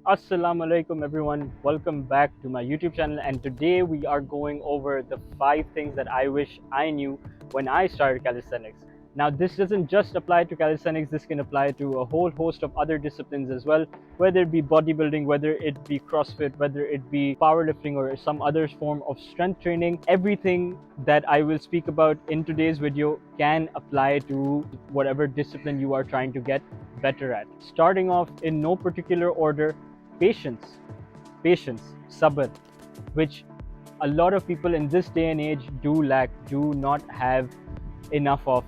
Assalamu alaikum everyone, welcome back to my YouTube channel, and today we are going over the 5 things that I wish I knew when I started calisthenics. Now this doesn't just apply to calisthenics, this can apply to a whole host of other disciplines as well, whether it be bodybuilding, whether it be CrossFit, whether it be powerlifting or some other form of strength training. Everything that I will speak about in today's video can apply to whatever discipline you are trying to get better at. Starting off in no particular order, patience, sabr, which a lot of people in this day and age do lack, do not have enough of.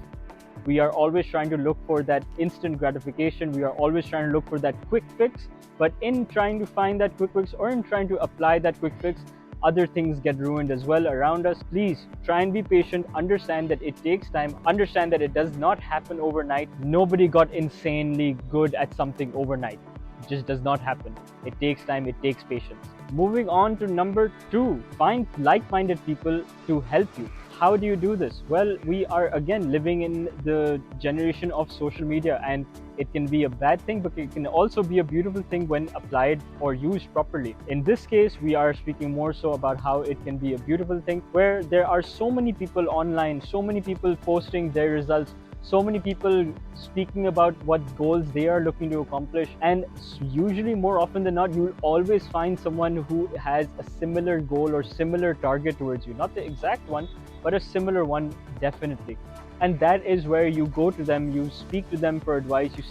We are always trying to look for that instant gratification. We are always trying to look for that quick fix. But in trying to find that quick fix or in trying to apply that quick fix, other things get ruined as well around us. Please try and be patient. Understand that it takes time. Understand that it does not happen overnight. Nobody got insanely good at something overnight. It just does not happen. It takes time. It takes patience. Moving on to number 2, find like-minded people to help you. How do you do this? Well, we are again living in the generation of social media, and it can be a bad thing, but it can also be a beautiful thing when applied or used properly. In this case, we are speaking more so about how it can be a beautiful thing where there are so many people online, so many people posting their results, so many people speaking about what goals they are looking to accomplish, and usually more often than not you'll always find someone who has a similar goal or similar target towards you, not the exact one but a similar one, definitely. And that is where you go to them, you speak to them for advice, you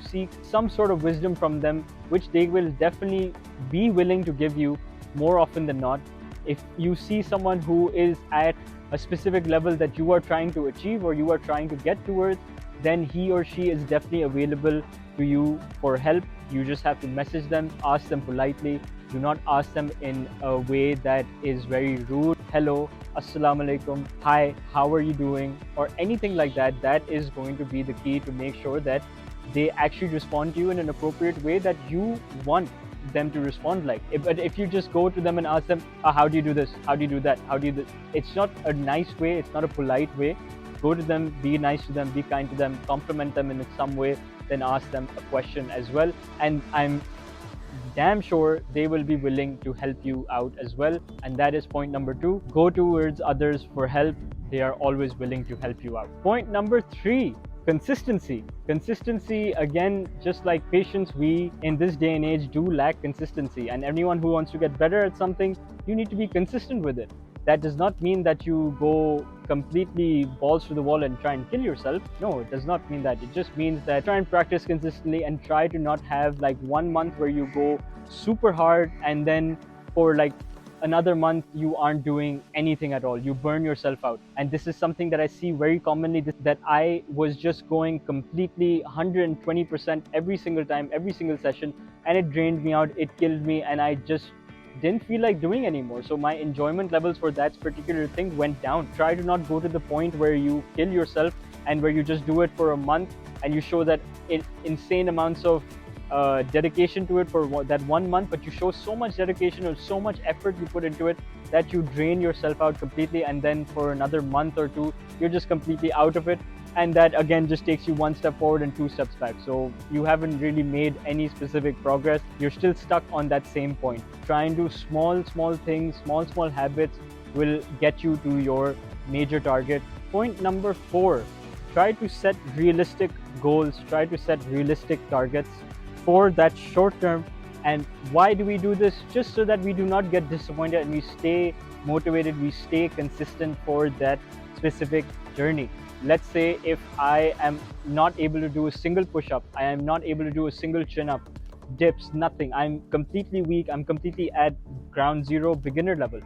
seek some sort of wisdom from them, which they will definitely be willing to give you more often than not. If you see someone who is at a specific level that you are trying to achieve or you are trying to get towards, then he or she is definitely available to you for help. You just have to message them, ask them politely. Do not ask them in a way that is very rude. Hello, assalamu alaikum, hi, how are you doing, or anything like that. That is going to be the key to make sure that they actually respond to you in an appropriate way that you want them to respond like. But if you just go to them and ask them, how do you do this, how do you do that, how do you do this, it's not a nice way, it's not a polite way. Go to them, be nice to them, be kind to them, compliment them in some way, then ask them a question as well, and I'm damn sure they will be willing to help you out as well. And that is point number 2, go towards others for help. They are always willing to help you out. Point number 3, consistency. Again, just like patience, we in this day and age do lack consistency, and anyone who wants to get better at something, you need to be consistent with it. That does not mean that you go completely balls to the wall and try and kill yourself. No, it does not mean that. It just means that try and practice consistently and try to not have like 1 month where you go super hard and then for like another month you aren't doing anything at all. You burn yourself out. And this is something that I see very commonly, that I was just going completely 120% every single time, every single session, and it drained me out, it killed me, and I just didn't feel like doing anymore. So my enjoyment levels for that particular thing went down. Try to not go to the point where you kill yourself and where you just do it for a month and you show that insane amounts of dedication to it for that 1 month, but you show so much dedication or so much effort you put into it that you drain yourself out completely, and then for another month or two you're just completely out of it, and that again just takes you 1 step forward and 2 steps back. So you haven't really made any specific progress. You're still stuck on that same point. Try and do small things, small habits will get you to your major target. Point number 4, try to set realistic goals, try to set realistic targets for that short term. And why do we do this? Just so that we do not get disappointed and we stay motivated, we stay consistent for that specific journey. Let's say if I am not able to do a single push-up, I am not able to do a single chin-up, dips, nothing, I'm completely weak, I'm completely at ground zero, beginner level.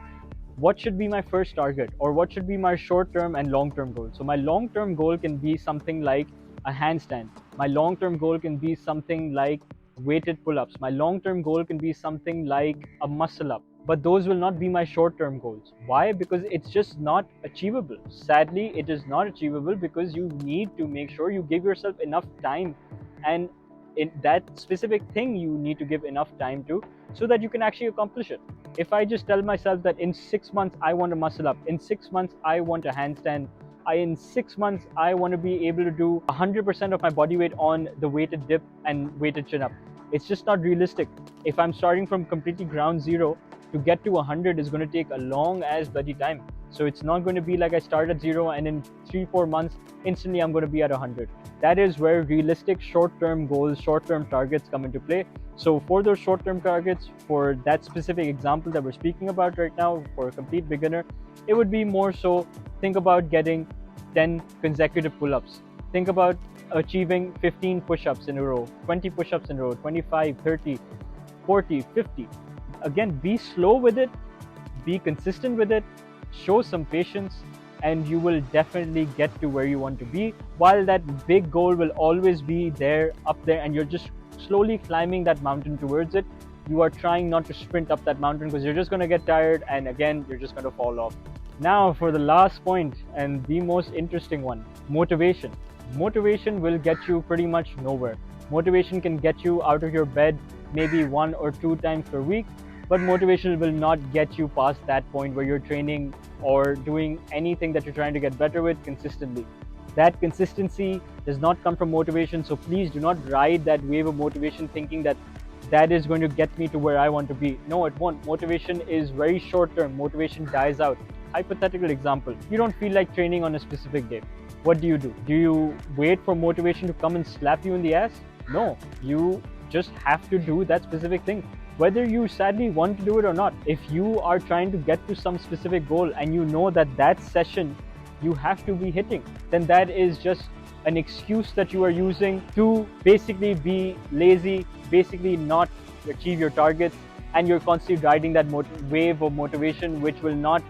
What should be my first target, or what should be my short-term and long-term goal? So my long-term goal can be something like a handstand. My long-term goal can be something like weighted pull-ups. My long-term goal can be something like a muscle up. But those will not be my short-term goals. Why? Because it's just not achievable. Sadly, it is not achievable because you need to make sure you give yourself enough time, and in that specific thing you need to give enough time to, so that you can actually accomplish it. If I just tell myself that in 6 months I want to muscle up, in 6 months I want a handstand, in 6 months I want to be able to do 100% of my body weight on the weighted dip and weighted chin up, It's just not realistic. If I'm starting from completely ground zero, to get to 100 is going to take a long as bloody time. So it's not going to be like I start at zero and in 3-4 months instantly I'm going to be at 100. That is where realistic short-term goals, short-term targets come into play. So for those short-term targets, for that specific example that we're speaking about right now, for a complete beginner, it would be more so think about getting 10 consecutive pull-ups. Think about achieving 15 push-ups in a row, 20 push-ups in a row, 25, 30, 40, 50. Again, be slow with it, be consistent with it, show some patience, and you will definitely get to where you want to be. While that big goal will always be there, up there, and you're just slowly climbing that mountain towards it, you are trying not to sprint up that mountain because you're just going to get tired and again, you're just going to fall off. Now, for the last point and the most interesting one, motivation. Motivation will get you pretty much nowhere. Motivation can get you out of your bed maybe 1 or 2 times per week, but motivation will not get you past that point where you're training or doing anything that you're trying to get better with consistently. That consistency does not come from motivation, so please do not ride that wave of motivation thinking that that is going to get me to where I want to be. No, it won't. Motivation is very short term. Motivation dies out. Hypothetical example, you don't feel like training on a specific day. What do? Do you wait for motivation to come and slap you in the ass? No, you just have to do that specific thing, whether you sadly want to do it or not. If you are trying to get to some specific goal and you know that that session you have to be hitting, then that is just an excuse that you are using to basically be lazy, basically not achieve your targets, and you're constantly riding that wave of motivation, which will not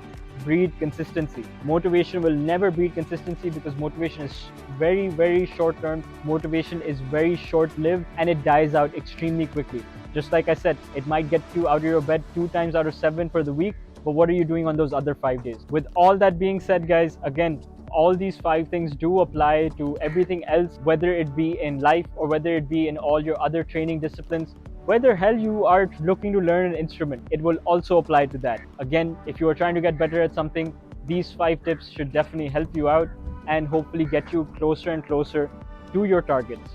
breed consistency. Motivation will never breed consistency because motivation is very, very short term. Motivation is very short lived and it dies out extremely quickly. Just like I said, it might get you out of your bed 2 times out of 7 for the week, but what are you doing on those other 5 days? With all that being said, guys, again, all these 5 things do apply to everything else, whether it be in life or whether it be in all your other training disciplines. Whether hell you are looking to learn an instrument, it will also apply to that. Again, if you are trying to get better at something, these 5 tips should definitely help you out and hopefully get you closer and closer to your targets.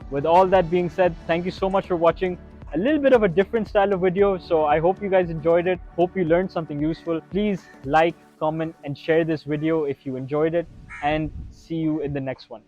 With all that being said, thank you so much for watching. A little bit of a different style of video, so I hope you guys enjoyed it. Hope you learned something useful. Please like, comment, and share this video if you enjoyed it, and see you in the next one.